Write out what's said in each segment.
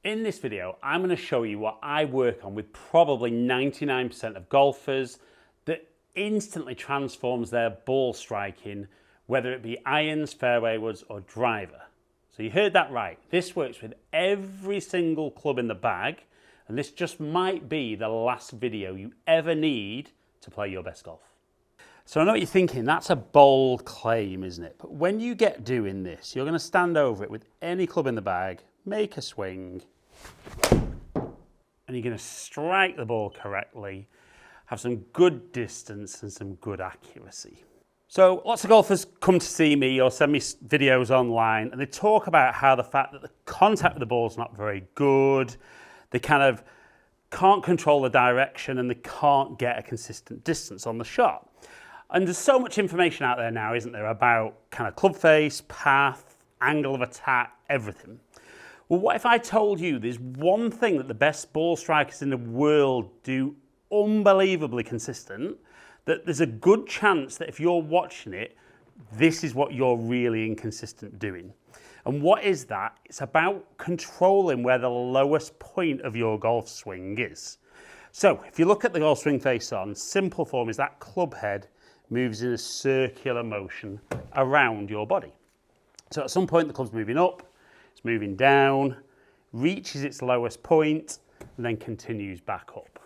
In this video, I'm going to show you what I work on with probably 99% of golfers that instantly transforms their ball striking, whether it be irons, fairway woods or driver. So you heard that right. This works with every single club in the bag, and this just might be the last video you ever need to play your best golf. So I know what you're thinking, that's a bold claim, isn't it? But when you get doing this, you're going to stand over it with any club in the bag, make a swing, and you're going to strike the ball correctly, have some good distance and some good accuracy. So lots of golfers come to see me or send me videos online, and they talk about how the fact that the contact with the ball is not very good, they kind of can't control the direction and they can't get a consistent distance on the shot. And there's so much information out there now, isn't there, about kind of club face, path, angle of attack, everything. Well, what if I told you there's one thing that the best ball strikers in the world do unbelievably consistent, that there's a good chance that if you're watching it, this is what you're really inconsistent doing. And what is that? It's about controlling where the lowest point of your golf swing is. So if you look at the golf swing face on, simple form is that club head moves in a circular motion around your body. So at some point the club's moving up, it's moving down, reaches its lowest point, and then continues back up.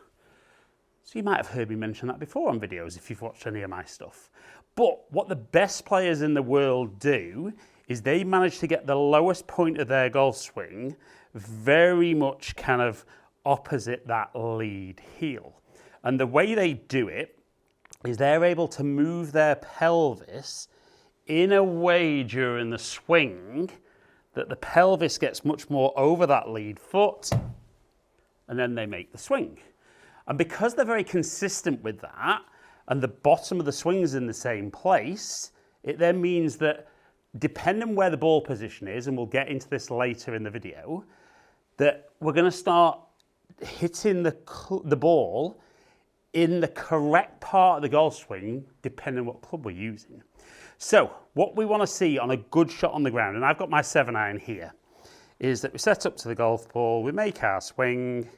So you might have heard me mention that before on videos if you've watched any of my stuff. But what the best players in the world do is they manage to get the lowest point of their golf swing very much kind of opposite that lead heel. And the way they do it is they're able to move their pelvis in a way during the swing that the pelvis gets much more over that lead foot, and then they make the swing. And because they're very consistent with that, and the bottom of the swing's in the same place, it then means that depending where the ball position is, and we'll get into this later in the video, that we're going to start hitting the ball in the correct part of the golf swing, depending on what club we're using. So what we want to see on a good shot on the ground, and I've got my 7-iron here, is that we set up to the golf ball, we make our swing,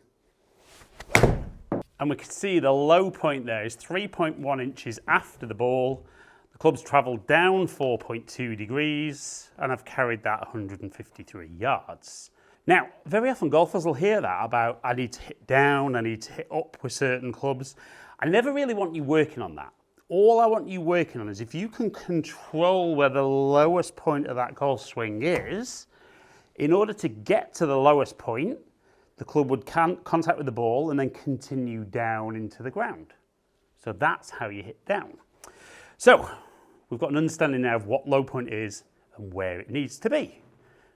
and we can see the low point there is 3.1 inches after the ball. The club's travelled down 4.2 degrees, and I've carried that 153 yards. Now, very often golfers will hear that about, I need to hit down, I need to hit up with certain clubs. I never really want you working on that. All I want you working on is if you can control where the lowest point of that golf swing is, in order to get to the lowest point, the club would contact with the ball and then continue down into the ground. So that's how you hit down. So we've got an understanding now of what low point is and where it needs to be.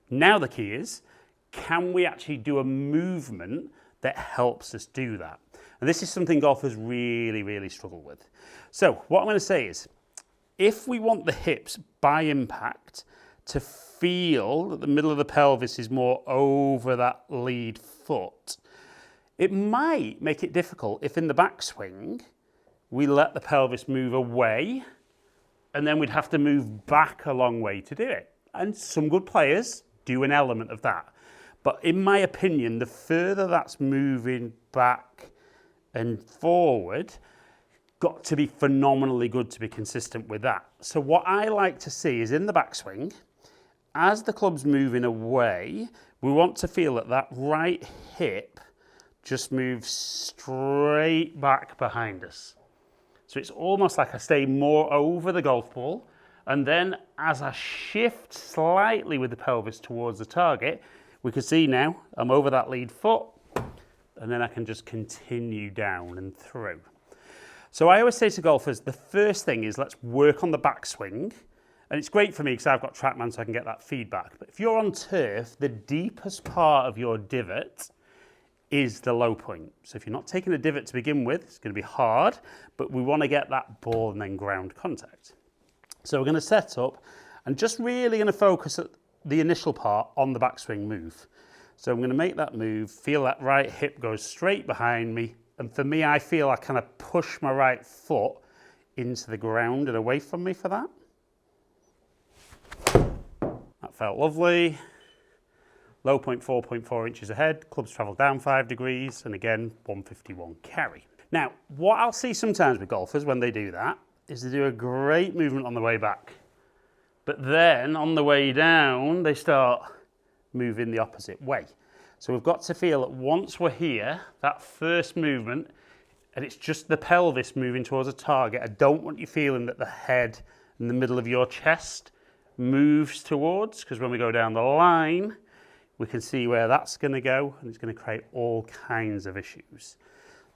Now the key is, can we actually do a movement that helps us do that? And this is something golfers really, really struggle with. So what I'm going to say is, if we want the hips by impact to feel that the middle of the pelvis is more over that lead foot, it might make it difficult if in the backswing we let the pelvis move away, and then we'd have to move back a long way to do it. And some good players do an element of that. But in my opinion, the further that's moving back and forward, got to be phenomenally good to be consistent with that. So what I like to see is in the backswing, as the club's moving away, we want to feel that that right hip just moves straight back behind us. So it's almost like I stay more over the golf ball, and then as I shift slightly with the pelvis towards the target, we can see now I'm over that lead foot, and then I can just continue down and through. So I always say to golfers, the first thing is let's work on the backswing. And it's great for me because I've got TrackMan so I can get that feedback. But if you're on turf, the deepest part of your divot is the low point. So if you're not taking a divot to begin with, it's going to be hard, but we want to get that ball and then ground contact. So we're going to set up and just really going to focus at the initial part on the backswing move. So I'm going to make that move, feel that right hip goes straight behind me. And for me, I feel I kind of push my right foot into the ground and away from me for that. That felt lovely. Low point 4.4 inches ahead, clubs travel down 5 degrees, and again, 151 carry. Now, what I'll see sometimes with golfers when they do that is they do a great movement on the way back. But then on the way down, they start moving the opposite way. So we've got to feel that once we're here, that first movement, and it's just the pelvis moving towards a target. I don't want you feeling that the head in the middle of your chest moves towards, because when we go down the line, we can see where that's going to go, and it's going to create all kinds of issues.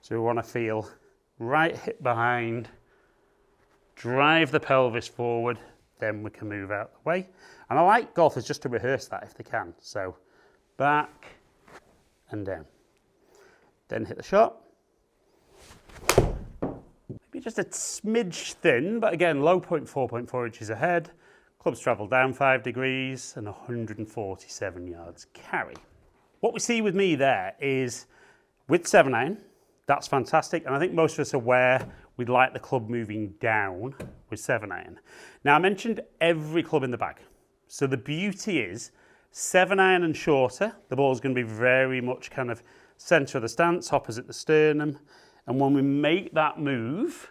So we want to feel right hip behind, drive the pelvis forward, then we can move out the way. And I like golfers just to rehearse that if they can. So back and down. Then hit the shot. Maybe just a smidge thin, but again, low point 4.4 inches ahead. Clubs travel down 5 degrees and 147 yards carry. What we see with me there is with 7-iron, that's fantastic. And I think most of us are aware we'd like the club moving down with 7-iron. Now, I mentioned every club in the bag. So the beauty is 7-iron and shorter, the ball's going to be very much kind of centre of the stance, opposite the sternum. And when we make that move,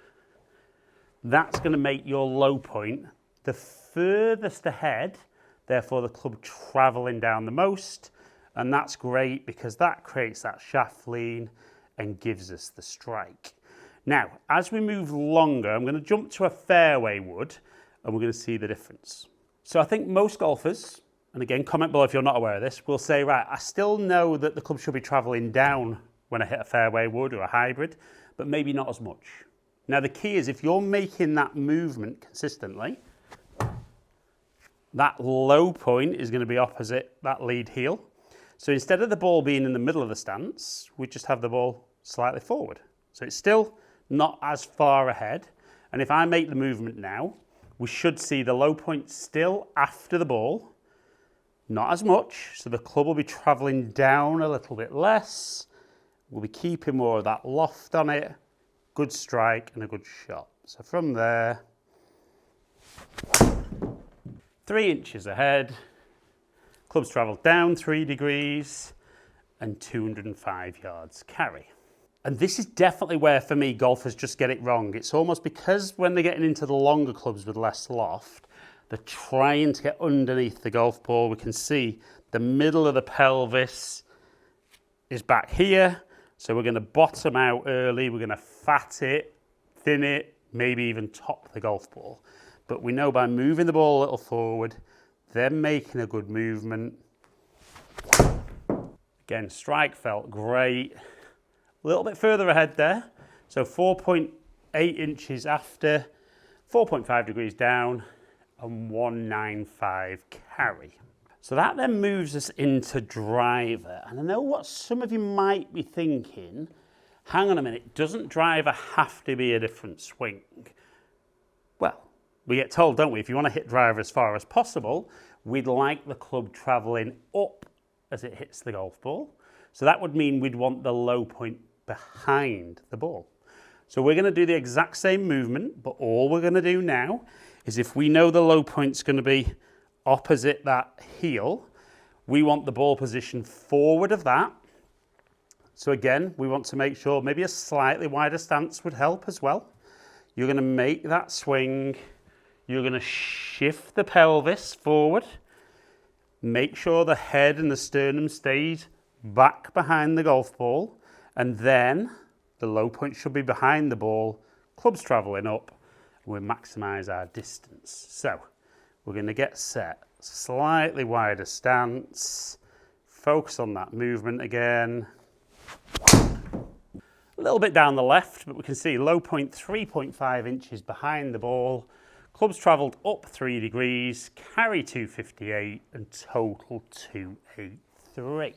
that's going to make your low point the furthest ahead, therefore the club travelling down the most. And that's great because that creates that shaft lean and gives us the strike. Now, as we move longer, I'm going to jump to a fairway wood and we're going to see the difference. So I think most golfers, and again, comment below if you're not aware of this, will say, right, I still know that the club should be travelling down when I hit a fairway wood or a hybrid, but maybe not as much. Now, the key is if you're making that movement consistently, that low point is going to be opposite that lead heel. So instead of the ball being in the middle of the stance, we just have the ball slightly forward. So it's still not as far ahead. And if I make the movement now, we should see the low point still after the ball, not as much. So the club will be traveling down a little bit less. We'll be keeping more of that loft on it. Good strike and a good shot. So from there, 3 inches ahead, clubs travel down 3 degrees and 205 yards carry. And this is definitely where, for me, golfers just get it wrong. It's almost because when they're getting into the longer clubs with less loft, they're trying to get underneath the golf ball. We can see the middle of the pelvis is back here. So we're going to bottom out early. We're going to fat it, thin it, maybe even top the golf ball. But we know by moving the ball a little forward, then making a good movement. Again, strike felt great. A little bit further ahead there. So 4.8 inches after, 4.5 degrees down, and 195 carry. So that then moves us into driver. And I know what some of you might be thinking, hang on a minute, doesn't driver have to be a different swing? Well, we get told, don't we, if you want to hit driver as far as possible, we'd like the club travelling up as it hits the golf ball. So that would mean we'd want the low point behind the ball. So we're going to do the exact same movement, but all we're going to do now is if we know the low point's going to be opposite that heel, we want the ball position forward of that. So again, we want to make sure maybe a slightly wider stance would help as well. You're going to make that swing. You're going to shift the pelvis forward. Make sure the head and the sternum stays back behind the golf ball. And then the low point should be behind the ball, clubs travelling up, and we maximise our distance. So we're going to get set, slightly wider stance, focus on that movement again. A little bit down the left, but we can see low point 3.5 inches behind the ball, clubs travelled up 3 degrees, carry 258 and total 283.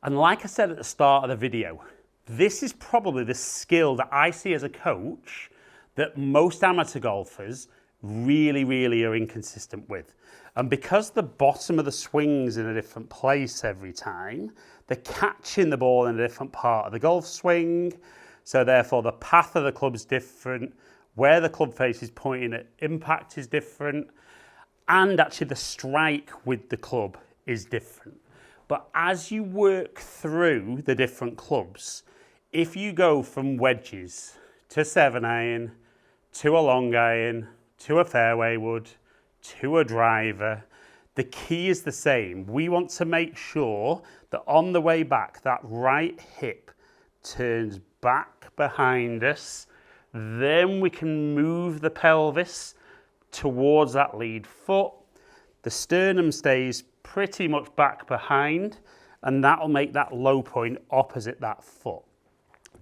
And like I said at the start of the video, this is probably the skill that I see as a coach that most amateur golfers really are inconsistent with. And because the bottom of the swing's in a different place every time, they're catching the ball in a different part of the golf swing. So therefore the path of the club's different, where the club face is pointing at impact is different, and actually the strike with the club is different. But as you work through the different clubs, if you go from wedges to 7-iron, to a long iron, to a fairway wood, to a driver, the key is the same. We want to make sure that on the way back, that right hip turns back behind us. Then we can move the pelvis towards that lead foot. The sternum stays pretty much back behind, and that'll make that low point opposite that foot.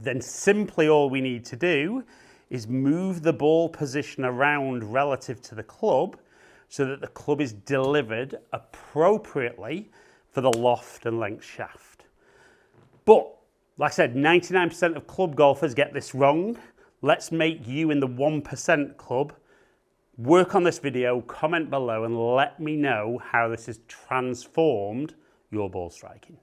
Then simply all we need to do is move the ball position around relative to the club so that the club is delivered appropriately for the loft and length shaft. But, like I said, 99% of club golfers get this wrong. Let's make you in the 1% club work on this video, comment below, and let me know how this has transformed your ball striking.